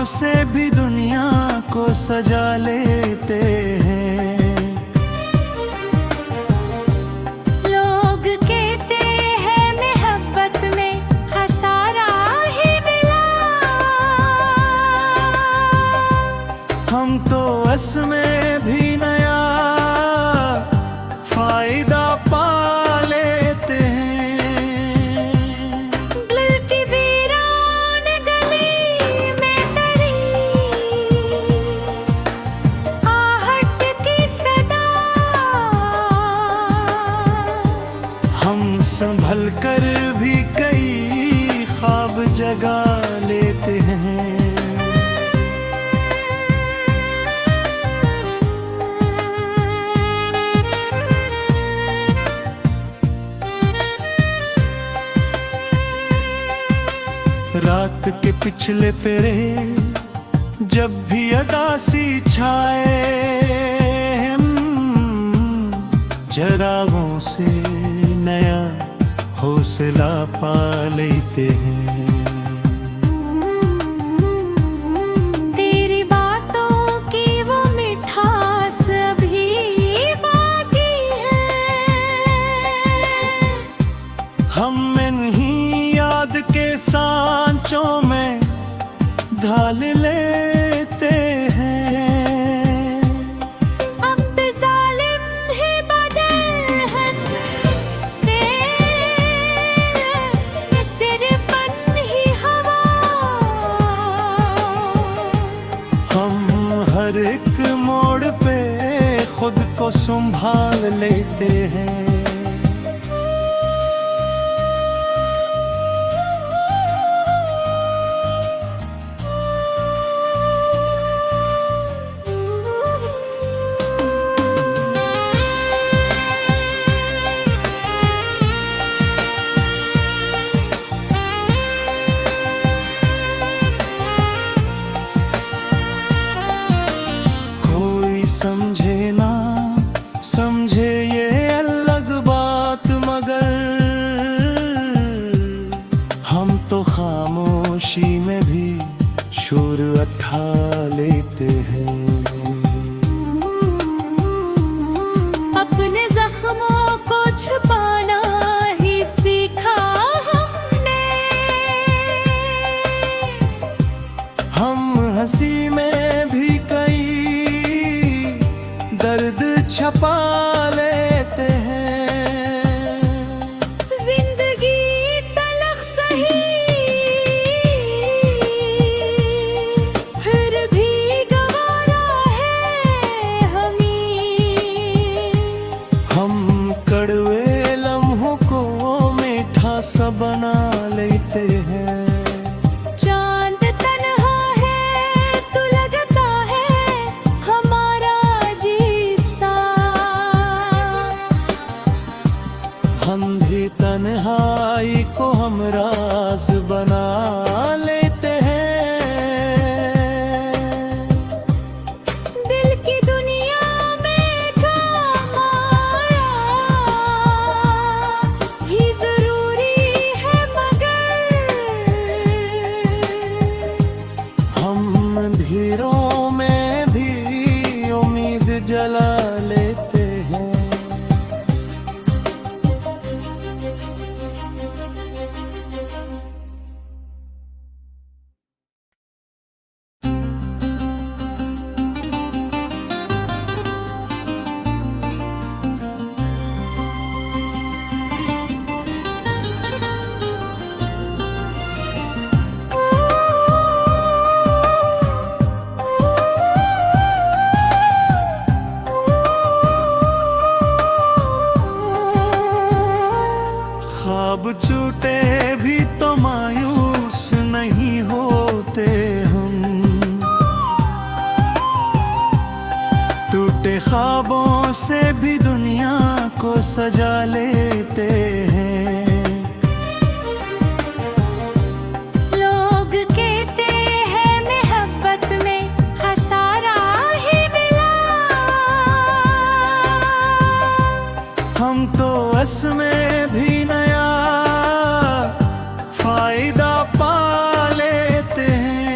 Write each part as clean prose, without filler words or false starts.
से भी दुनिया को सजा लेते हैं। लोग कहते हैं मोहब्बत में खसारा ही मिला, हम तो इसमें भी नया फायदा पा लेते हैं। दिल की वीरान गली में तेरी आहट की सदा, हम संभल कर भी कई ख्वाब जगा लेते हैं। रात के पिछले पेरे जब भी अदासी छाए, चरागों से नया हौसला पा लेते हैं। तेरी बातों की वो मिठास अभी बाकी है, हम इन्हीं याद के सांचों में ढाल लेते हैं। अब तो जालिम है बदल हंसते, सिर्फन ही हवा, हम हर एक मोड़ पे खुद को संभाल लेते हैं। कोई समझे ना समझे ये अलग बात, मगर हम तो खामोशी में भी शोर उठा लेते हैं। अपने जख्मों को छुपाना ही सीखा हमने, हम हंसी में भी कई दर्द छपा लेते हैं। जिंदगी तलख सही फिर भी गवारा है हमें, हम कड़वे लम्हों को मीठा सा बना लेते हैं। चांद तन्हा है तू लगता है हमारा जीसा, अंधी तन्हाई को हम राज बना लेते हैं। दिल की दुनिया में काम आया ही जरूरी है, मगर हम अंधेरों में भी उम्मीद जला लेते हैं। ख्वाब छूटे भी तो मायूस नहीं होते हम, टूटे ख्वाबों से भी दुनिया को सजा लेते हैं। लोग कहते हैं मोहब्बत में खसारा ही मिला, हम तो इसमें भी नया फायदा पा लेते हैं।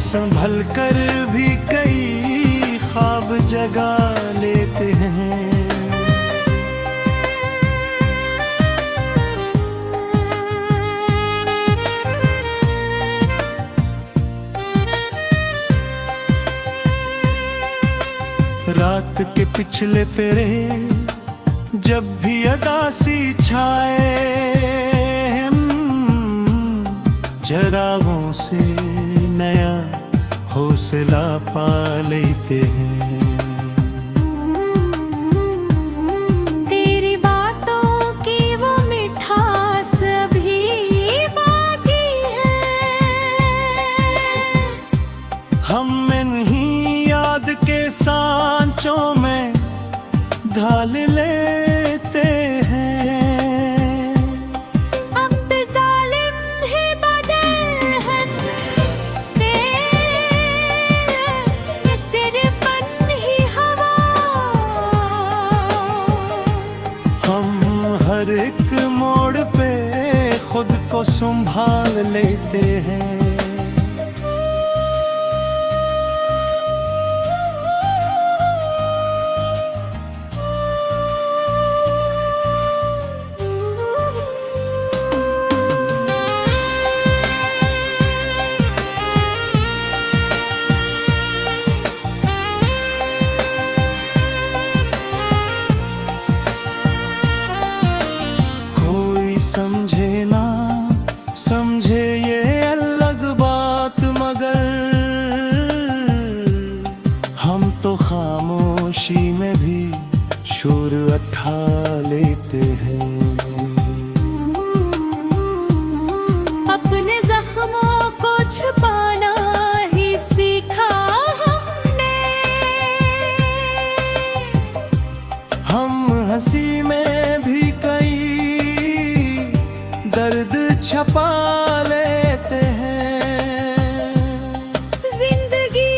संभल कर भी कई ख्वाब जगा लेते हैं। रात के पिछले तेरे जब भी अदासी छाए, चरागों से नया हौसला पा लेते हैं। तेरी बातों की वो मिठास अभी बाकी है। हम इन्हीं याद के सांचों में ढाल लेते हैं। अब तो जालिम ही बदल हंसते, ये सिरपन ही हवा। हम हर एक मोड़ पे खुद को संभाल लेते हैं। समझे ना समझे ये अलग बात, मगर हम तो खामोशी में भी शोर उठा लेते हैं। अपने जख्मों को छुपाना ही सीखा हमने। हम हंसी में भी कई दर्द छपा लेते हैं। जिंदगी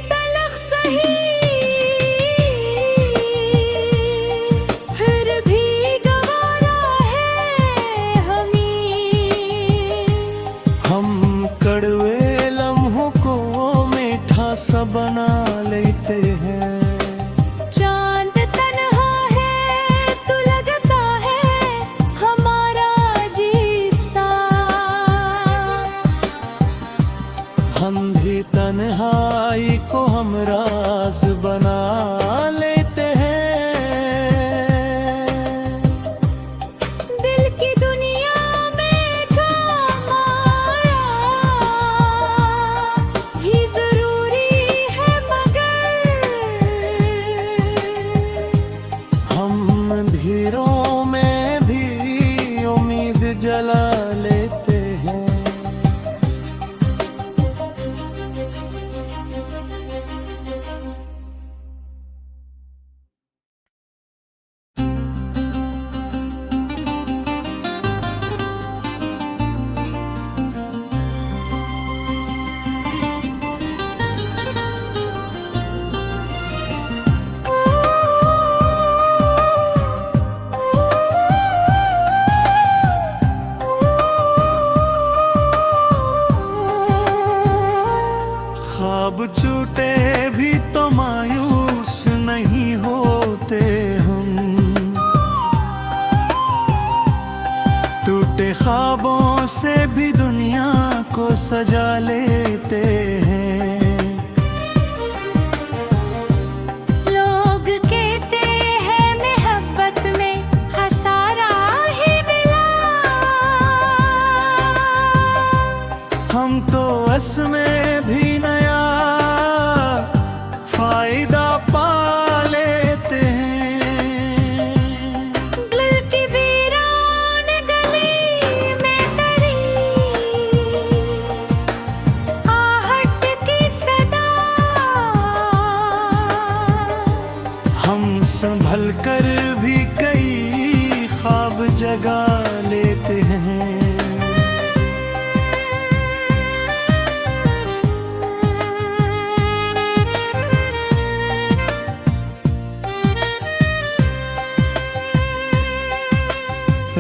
तलख सही फिर भी गवारा है हमें। हम कड़वे लम्हों को मीठा सा बना लेते हैं। चांद तन्हा है तू लगता है हमारा जीसा। अंधी तन्हाई को हम राज बना लेते हैं। दिल की दुनिया में काम आया ही जरूरी है, मगर हम अंधेरों में भी उम्मीद जला लेते हैं। ख्वाब छूटे भी तो मायूस नहीं होते हम। टूटे ख्वाबों से भी दुनिया को सजा लेते हैं। लोग कहते हैं मोहब्बत में खसारा ही मिला। हम तो इसमें भी नया फायदा पा लेते हैं। दिल की वीरान गली में तेरी आहट की सदा। हम संभल कर भी कई ख्वाब जगा लेते हैं।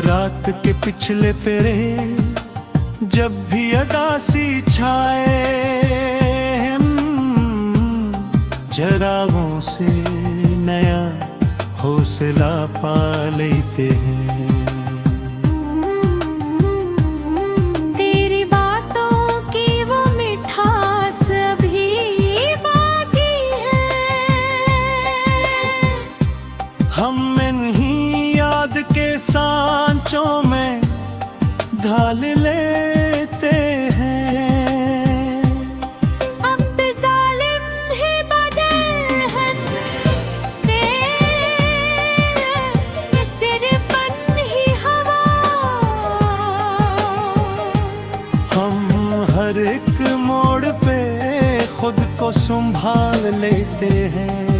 रात के पिछले तेरे जब भी अदासी छाए, चरागों से नया हौसला पा लेते हैं। तेरी बातों की वो मिठास अभी बाकी है। हम इन्हीं याद के सांचों में ढाल लेते हैं। अब जालिम ही बदल हटते, ये सिरपन ही हवा। हम हर एक मोड़ पे खुद को संभाल लेते हैं।